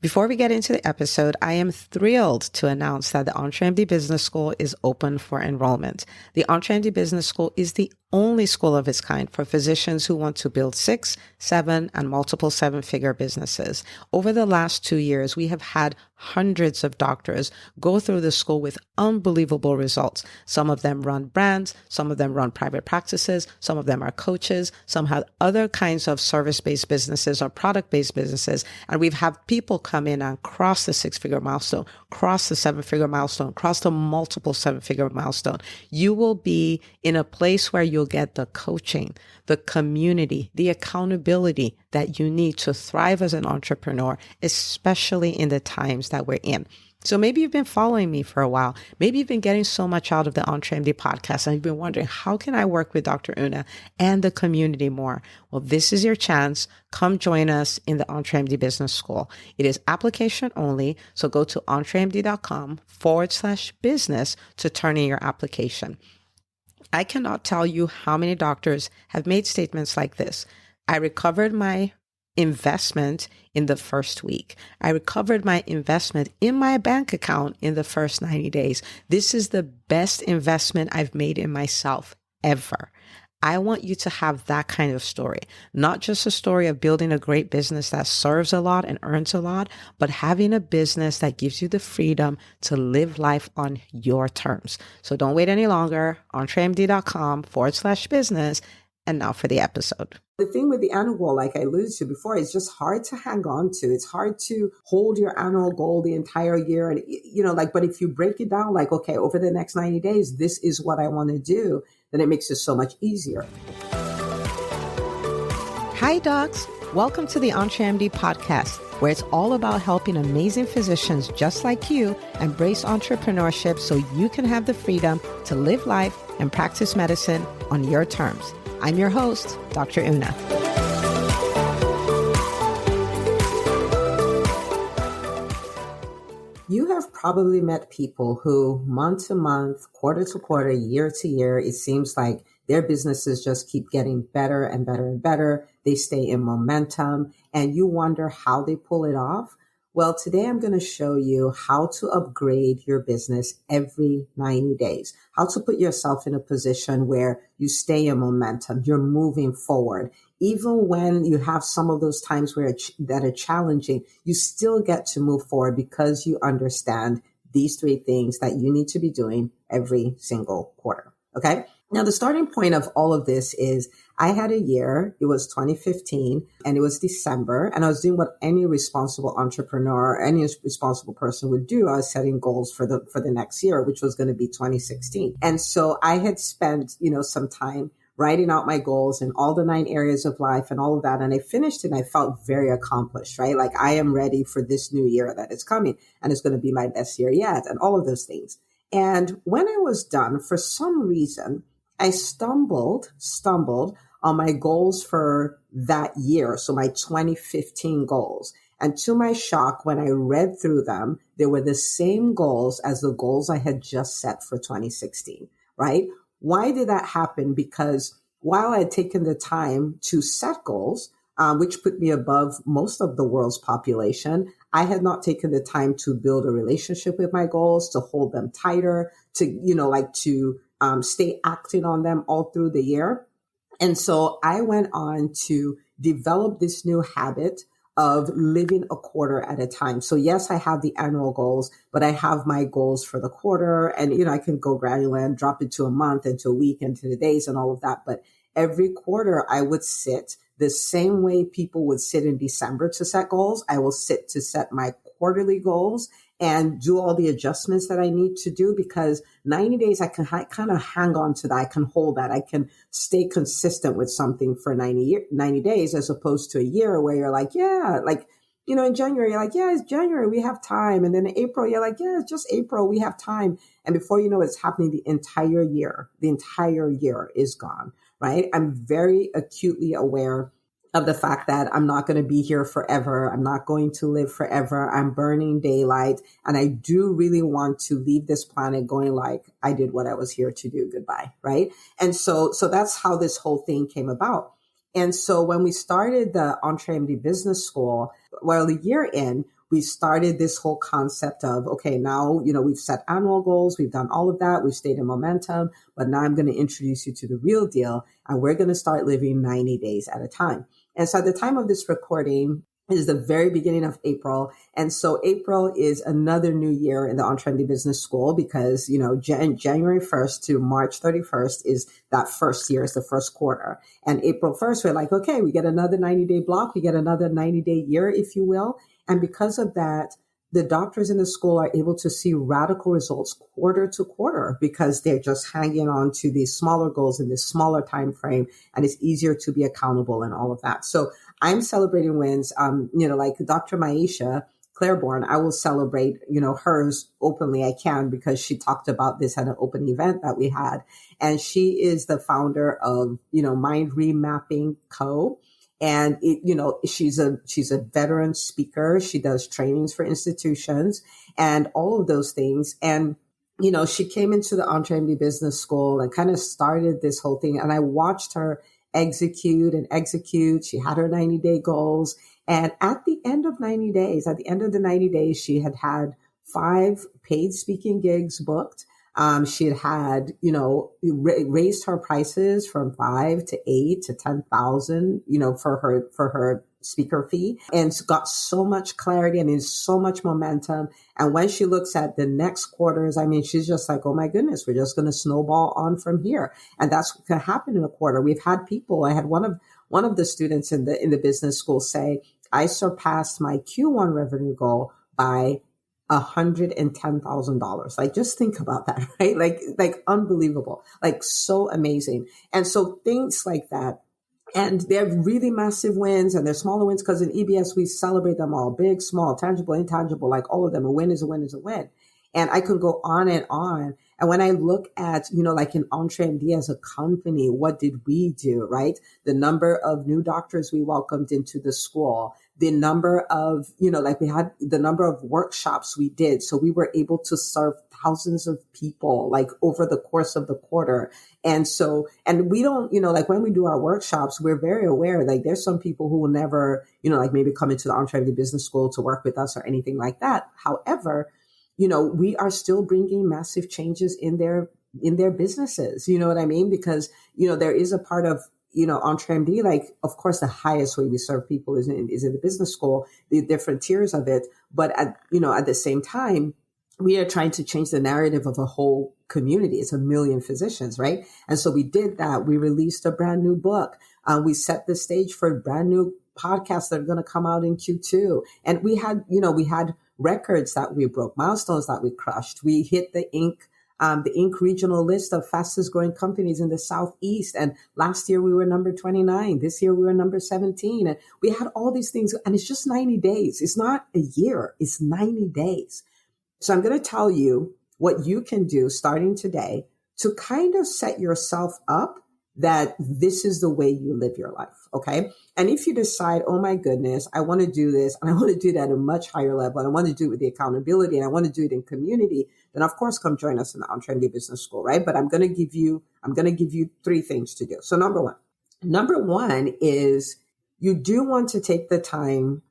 Before we get into the episode, I am thrilled to announce that the EntreMD Business School is open for enrollment. The EntreMD Business School is the only school of its kind for physicians who want to build 6, 7, and multiple 7-figure businesses. Over the last 2 years, we have had hundreds of doctors go through the school with unbelievable results. Some of them run brands, some of them run private practices, some of them are coaches, some have other kinds of service-based businesses or product-based businesses. And we've had people come in and cross the 6-figure milestone, cross the 7-figure milestone, cross the multiple 7-figure milestone. You will be in a place where you'll get the coaching, the community, the accountability that you need to thrive as an entrepreneur, especially in the times that we're in. So maybe you've been following me for a while. Maybe you've been getting so much out of the EntreMD podcast and you've been wondering, how can I work with Dr. Una and the community more? Well, this is your chance. Come join us in the EntreMD Business School. It is application only. So go to entremd.com/business to turn in your application. I cannot tell you how many doctors have made statements like this. I recovered my investment in the first week. I recovered my investment in my bank account in the first 90 days. This is the best investment I've made in myself ever. I want you to have that kind of story, not just a story of building a great business that serves a lot and earns a lot, but having a business that gives you the freedom to live life on your terms. So don't wait any longer. entremd.com/business. And now for the episode. The thing with the annual goal, like I alluded to before, is just hard to hang on to. It's hard to hold your annual goal the entire year. And, but if you break it down, like, okay, over the next 90 days, this is what I want to do, then it makes it so much easier. Hi, docs. Welcome to the EntreMD podcast, where it's all about helping amazing physicians just like you embrace entrepreneurship so you can have the freedom to live life and practice medicine on your terms. I'm your host, Dr. Una. You have probably met people who month to month, quarter to quarter, year to year, it seems like their businesses just keep getting better and better and better. They stay in momentum and you wonder how they pull it off. Well, today I'm going to show you how to upgrade your business every 90 days, how to put yourself in a position where you stay in momentum, you're moving forward. Even when you have some of those times that are challenging, you still get to move forward because you understand these 3 things that you need to be doing every single quarter. Okay. Now, the starting point of all of this is I had a year, it was 2015, and it was December, and I was doing what any responsible entrepreneur, any responsible person would do. I was setting goals for the next year, which was going to be 2016. And so I had spent, some time writing out my goals in all the 9 areas of life and all of that. And I finished it and I felt very accomplished, right? Like I am ready for this new year that is coming and it's going to be my best year yet and all of those things. And when I was done, for some reason, I stumbled on my goals for that year. So my 2015 goals. And to my shock, when I read through them, they were the same goals as the goals I had just set for 2016, right? Why did that happen? Because while I had taken the time to set goals, which put me above most of the world's population, I had not taken the time to build a relationship with my goals, to hold them tighter, to stay acting on them all through the year. And so I went on to develop this new habit of living a quarter at a time. So yes, I have the annual goals, but I have my goals for the quarter and, I can go granular and drop it to a month and to a week and to the days and all of that. But every quarter I would sit the same way people would sit in December to set goals. I will sit to set my quarterly goals and do all the adjustments that I need to do, because 90 days, I can kind of hang on to that. I can hold that. I can stay consistent with something for 90 days, as opposed to a year where you're like, yeah, like, in January, you're like, yeah, it's January, we have time. And then in April, you're like, yeah, it's just April, we have time. And before you know it's happening, the entire year is gone, right? I'm very acutely aware of the fact that I'm not going to be here forever. I'm not going to live forever. I'm burning daylight. And I do really want to leave this planet going like I did what I was here to do. Goodbye. Right. And so that's how this whole thing came about. And so when we started the EntreMD Business School, well, a year in, we started this whole concept of, okay, now, we've set annual goals. We've done all of that. We've stayed in momentum, but now I'm going to introduce you to the real deal. And we're going to start living 90 days at a time. And so at the time of this recording, is the very beginning of April. And so April is another new year in the On Trendy Business School because, January 1st to March 31st is that first year, is the first quarter. And April 1st, we're like, okay, we get another 90-day block. We get another 90-day year, if you will. And because of that, the doctors in the school are able to see radical results quarter to quarter because they're just hanging on to these smaller goals in this smaller time frame, and it's easier to be accountable and all of that. So I'm celebrating wins. Like Dr. Maisha Claiborne, I will celebrate, hers openly. I can because she talked about this at an open event that we had, and she is the founder of Mind Remapping Co. And she's a veteran speaker. She does trainings for institutions and all of those things. And, she came into the EntreMD Business School and kind of started this whole thing. And I watched her execute and execute. She had her 90-day goals. And at the end of the 90 days, she had 5 paid speaking gigs booked. She had, raised her prices from 5 to 8 to 10,000, for her speaker fee, and got so much clarity. So much momentum. And when she looks at the next quarters, she's just like, oh my goodness, we're just going to snowball on from here. And that's what can happen in a quarter. We've had people. I had one of the students in the business school say, I surpassed my Q1 revenue goal by $110,000. Like, just think about that, right? Like unbelievable, like so amazing. And so things like that. And they're really massive wins and they're smaller wins because in EBS, we celebrate them all, big, small, tangible, intangible, like all of them. A win is a win is a win. And I can go on and on. And when I look at, like in EntreMD as a company, what did we do, right? The number of new doctors we welcomed into the school, the number of, we had the number of workshops we did. So we were able to serve thousands of people, like over the course of the quarter. And so, and we don't, when we do our workshops, we're very aware, like there's some people who will never, maybe come into the EntreMD Business School to work with us or anything like that. However, we are still bringing massive changes in their businesses. You know what I mean? Because, there is a part of, EntreMD, like, of course, the highest way we serve people is in the business school, the different tiers of it. But at the same time, we are trying to change the narrative of a whole community. It's 1 million physicians, right? And so we did that. We released a brand new book. We set the stage for brand new podcasts that are going to come out in Q2. And we had records that we broke, milestones that we crushed. We hit the Inc. regional list of fastest growing companies in the Southeast. And last year we were number 29. This year we were number 17. And we had all these things. And it's just 90 days. It's not a year. It's 90 days. So I'm going to tell you what you can do starting today to kind of set yourself up that this is the way you live your life. Okay. And if you decide, oh my goodness, I want to do this and I want to do that at a much higher level and I want to do it with the accountability and I want to do it in community, then of course, come join us in the EntreMD Business School, right? But I'm going to give you 3 things to do. So number one is you do want to take the time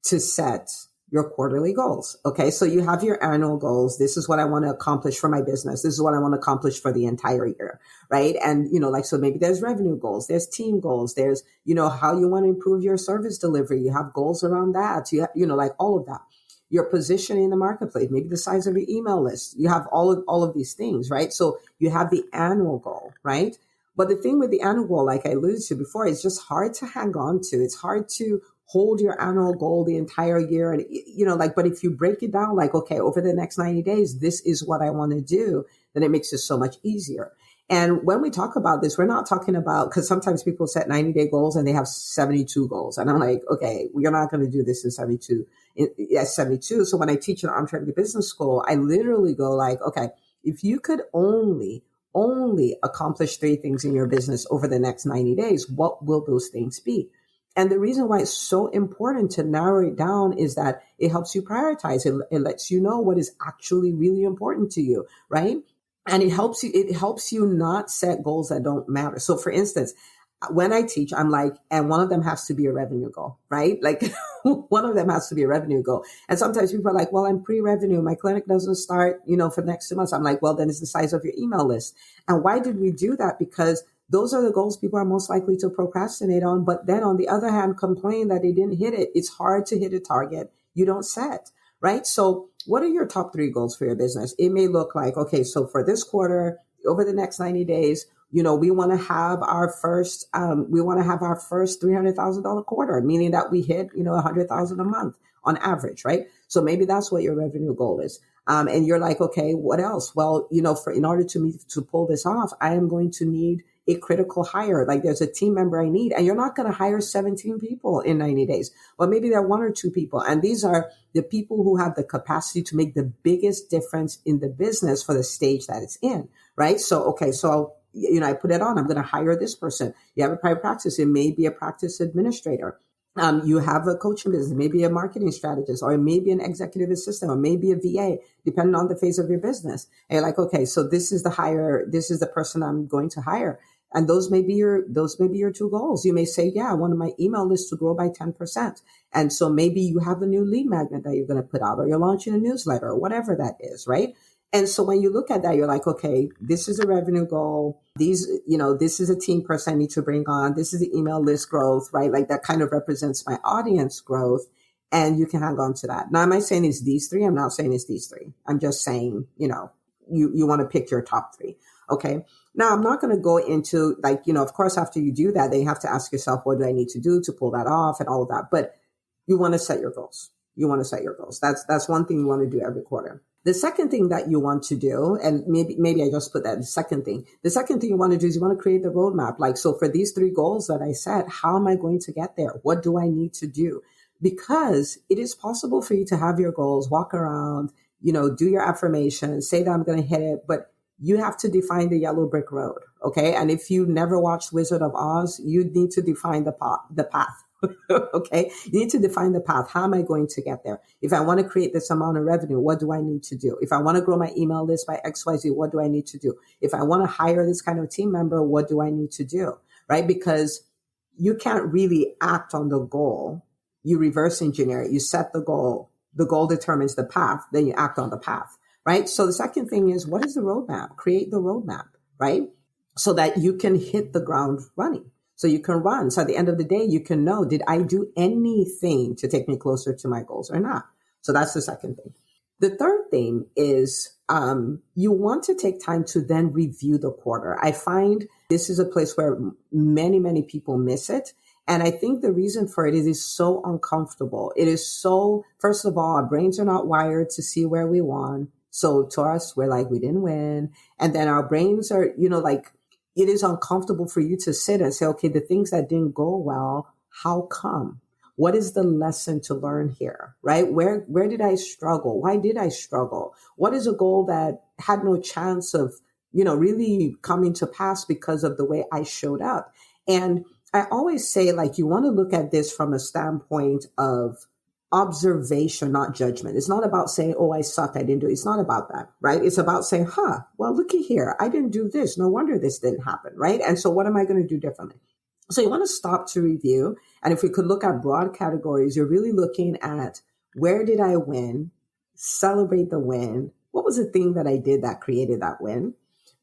to set your quarterly goals. Okay. So you have your annual goals. This is what I want to accomplish for my business. This is what I want to accomplish for the entire year. Right. And, so maybe there's revenue goals, there's team goals, there's, how you want to improve your service delivery. You have goals around that. You have, all of that. Your position in the marketplace, maybe the size of your email list. You have all of these things, right? So you have the annual goal, right? But the thing with the annual goal, like I alluded to before, it's just hard to hang on to. It's hard to hold your annual goal the entire year. And, but if you break it down, like, okay, over the next 90 days, this is what I want to do, then it makes it so much easier. And when we talk about this, we're not talking about, because sometimes people set 90-day goals and they have 72 goals. And I'm like, okay, we're not going to do this in 72. So when I teach in EntreMD Business School, I literally go like, okay, if you could only accomplish 3 things in your business over the next 90 days, what will those things be? And the reason why it's so important to narrow it down is that it helps you prioritize. It lets you know what is actually really important to you, right? And it helps you not set goals that don't matter. So for instance, when I teach, I'm like, and one of them has to be a revenue goal, right? Like one of them has to be a revenue goal. And sometimes people are like, well, I'm pre-revenue. My clinic doesn't start, for the next 2 months. I'm like, well, then it's the size of your email list. And why did we do that? Because those are the goals people are most likely to procrastinate on. But then on the other hand, complain that they didn't hit it. It's hard to hit a target you don't set, right? So what are your top 3 goals for your business? It may look like, okay, so for this quarter, over the next 90 days, we want to have our first $300,000 quarter, meaning that we hit, 100,000 a month on average, right? So maybe that's what your revenue goal is. And you're like, okay, what else? Well, in order to pull this off, I am going to need a critical hire. Like there's a team member I need, and you're not going to hire 17 people in 90 days, but maybe there are 1 or 2 people. And these are the people who have the capacity to make the biggest difference in the business for the stage that it's in, right? So, okay, so I put it on, I'm going to hire this person. You have a private practice. It may be a practice administrator. You have a coaching business, maybe a marketing strategist, or maybe an executive assistant, or maybe a VA, depending on the phase of your business. And you're like, okay, so this is the person I'm going to hire. And those may be your 2 goals. You may say, yeah, I want my email list to grow by 10%. And so maybe you have a new lead magnet that you're going to put out, or you're launching a newsletter, or whatever that is, right? And so when you look at that, you're like, okay, this is a revenue goal. This is a team person I need to bring on. This is the email list growth, right? Like that kind of represents my audience growth. And you can hang on to that. Now, am I saying it's these 3? I'm not saying it's these 3. I'm just saying, you want to pick your top 3. Okay. Now, I'm not going to go into of course, after you do that, then you have to ask yourself, what do I need to do to pull that off and all of that? But you want to set your goals. That's one thing you want to do every quarter. The second thing that you want to do, and maybe I just put that in the second thing. The second thing you want to do is you want to create the roadmap. Like, so for these 3 goals that I set, how am I going to get there? What do I need to do? Because it is possible for you to have your goals, walk around, do your affirmations, say that I'm going to hit it, but you have to define the yellow brick road. Okay. And if you never watched Wizard of Oz, you need to define the path. Okay. You need to define the path. How am I going to get there? If I want to create this amount of revenue, what do I need to do? If I want to grow my email list by XYZ, what do I need to do? If I want to hire this kind of team member, what do I need to do? Right? Because you can't really act on the goal. You reverse engineer it. You set the goal. The goal determines the path. Then you act on the path. Right? So the second thing is, what is the roadmap? Create the roadmap, right? So that you can hit the ground running. So you can run. So at the end of the day, you can know, did I do anything to take me closer to my goals or not? So that's the second thing. The third thing is you want to take time to then review the quarter. I find this is a place where many, many people miss it. And I think the reason for it is so uncomfortable. It is so, first of all, our brains are not wired to see where we won. So to us, we're like, we didn't win. And then our brains are, it is uncomfortable for you to sit and say, okay, the things that didn't go well, how come? What is the lesson to learn here, right? Where did I struggle? Why did I struggle? What is a goal that had no chance of, really coming to pass because of the way I showed up? And I always say, you want to look at this from a standpoint of observation, not judgment. It's not about saying, oh, I sucked, I didn't do it. It's not about that, right? It's about saying, well, looky here. I didn't do this. No wonder this didn't happen, right? And so what am I going to do differently? So you want to stop to review. And if we could look at broad categories, you're really looking at, where did I win? Celebrate the win. What was the thing that I did that created that win?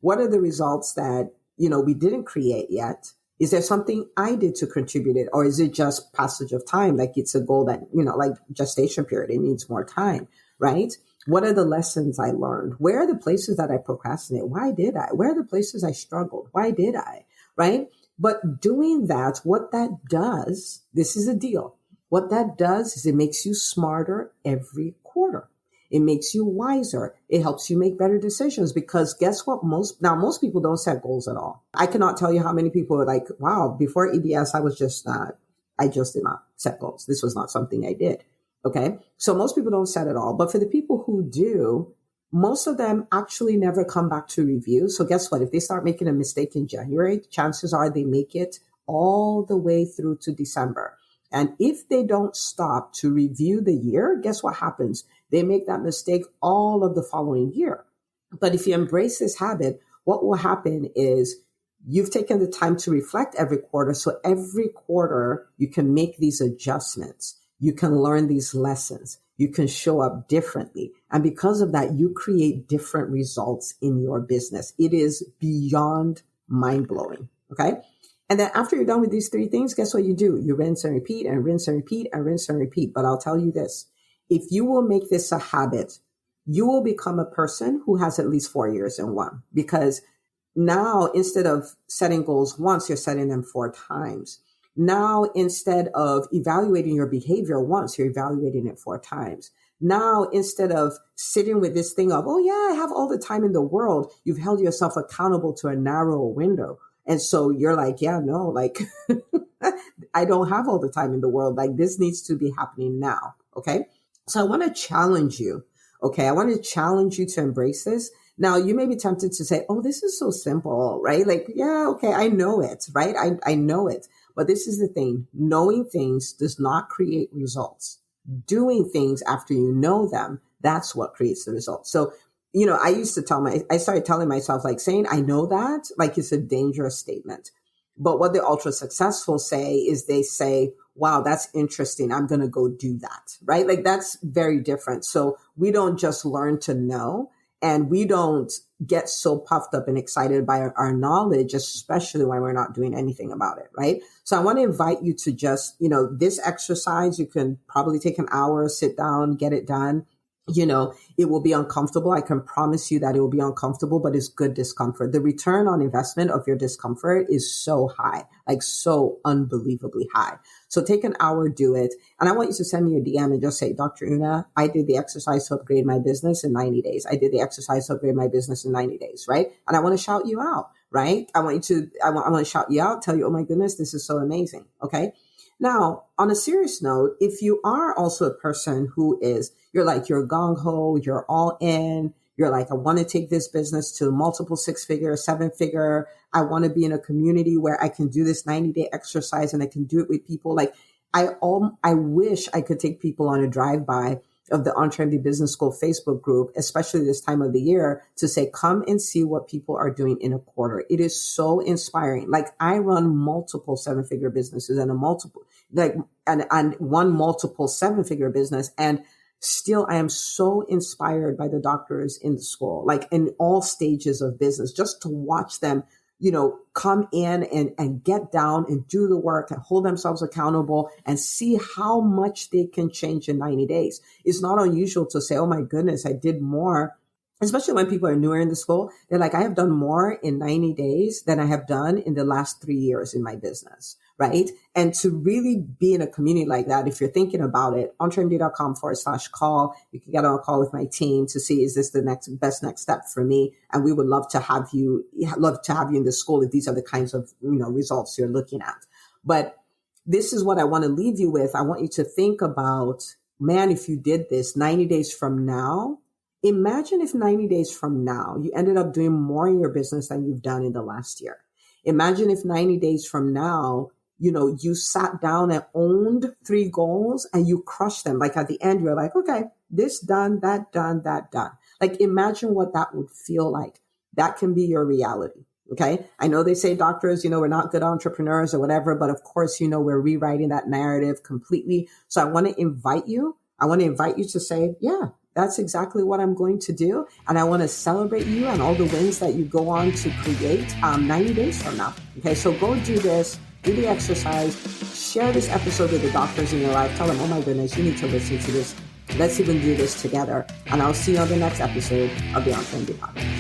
What are the results that, we didn't create yet? Is there something I did to contribute it? Or is it just passage of time? Like it's a goal that, like gestation period, it needs more time, right? What are the lessons I learned? Where are the places that I procrastinate? Why did I? Where are the places I struggled? Why did I? Right? But doing that, what that does, this is a deal. What that does is it makes you smarter every quarter. It makes you wiser. It helps you make better decisions, because guess what? Most people don't set goals at all. I cannot tell you how many people are like, wow, before EBS, I just did not set goals. This was not something I did. Okay. So most people don't set at all. But for the people who do, most of them actually never come back to review. So guess what? If they start making a mistake in January, chances are they make it all the way through to December. And if they don't stop to review the year, guess what happens? They make that mistake all of the following year. But if you embrace this habit, what will happen is you've taken the time to reflect every quarter. So every quarter you can make these adjustments. You can learn these lessons. You can show up differently. And because of that, you create different results in your business. It is beyond mind blowing. Okay. And then after you're done with these three things, guess what you do? You rinse and repeat and rinse and repeat and rinse and repeat. But I'll tell you this, if you will make this a habit, you will become a person who has at least 4 years in one, because now instead of setting goals once, you're setting them 4 times. Now, instead of evaluating your behavior once, you're evaluating it 4 times. Now, instead of sitting with this thing of, oh yeah, I have all the time in the world, you've held yourself accountable to a narrow window. And so you're like, yeah, no, like I don't have all the time in the world. Like this needs to be happening now. Okay. So I want to challenge you. Okay. I want to challenge you to embrace this. Now you may be tempted to say, oh, this is so simple, right? Like, yeah, okay. I know it, right? I know it. But this is the thing. Knowing things does not create results. Doing things after you know them, that's what creates the results. So, you know, I started telling myself, like, saying I know that, like, it's a dangerous statement. But what the ultra successful say is they say, wow, that's interesting. I'm going to go do that, right? Like, that's very different. So we don't just learn to know, and we don't get so puffed up and excited by our knowledge, especially when we're not doing anything about it, right? So I want to invite you to just, you know, this exercise, you can probably take an hour, sit down, get it done. You know, it will be uncomfortable. I can promise you that it will be uncomfortable, but it's good discomfort. The return on investment of your discomfort is so high, like so unbelievably high. So take an hour, do it. And I want you to send me a DM and just say, Dr. Una, I did the exercise to upgrade my business in 90 days. I did the exercise to upgrade my business in 90 days, right? And I want to shout you out, right? I want to shout you out, tell you, oh my goodness, this is so amazing. Okay. Now, on a serious note, if you are also a person who is, you're gung-ho, you're all in, you're like, I want to take this business to multiple 6-figure, 7-figure. I want to be in a community where I can do this 90-day exercise and I can do it with people. Like, I wish I could take people on a drive-by of the EntreMD Business School Facebook group, especially this time of the year, to say, come and see what people are doing in a quarter. It is so inspiring. Like, I run multiple 7-figure businesses and one multiple 7-figure business. And still, I am so inspired by the doctors in the school, like in all stages of business, just to watch them, you know, come in and get down and do the work and hold themselves accountable and see how much they can change in 90 days. It's not unusual to say, oh my goodness, I did more. Especially when people are newer in the school, they're like, I have done more in 90 days than I have done in the last 3 years in my business, right? And to really be in a community like that, if you're thinking about it, entremd.com/call, you can get on a call with my team to see, is this the best next step for me? And we would love to have you in the school if these are the kinds of, you know, results you're looking at. But this is what I want to leave you with. I want you to think about, man, if you did this 90 days from now, imagine if 90 days from now, you ended up doing more in your business than you've done in the last year. Imagine if 90 days from now, you know, you sat down and owned 3 goals and you crushed them. Like at the end, you're like, okay, this done, that done, that done. Like imagine what that would feel like. That can be your reality. Okay. I know they say doctors, you know, we're not good entrepreneurs or whatever, but of course, you know, we're rewriting that narrative completely. So I want to invite you to say, yeah, that's exactly what I'm going to do. And I want to celebrate you and all the wins that you go on to create 90 days from now. Okay, so go do this, do the exercise, share this episode with the doctors in your life. Tell them, oh my goodness, you need to listen to this. Let's even do this together. And I'll see you on the next episode of the EntreMD Podcast.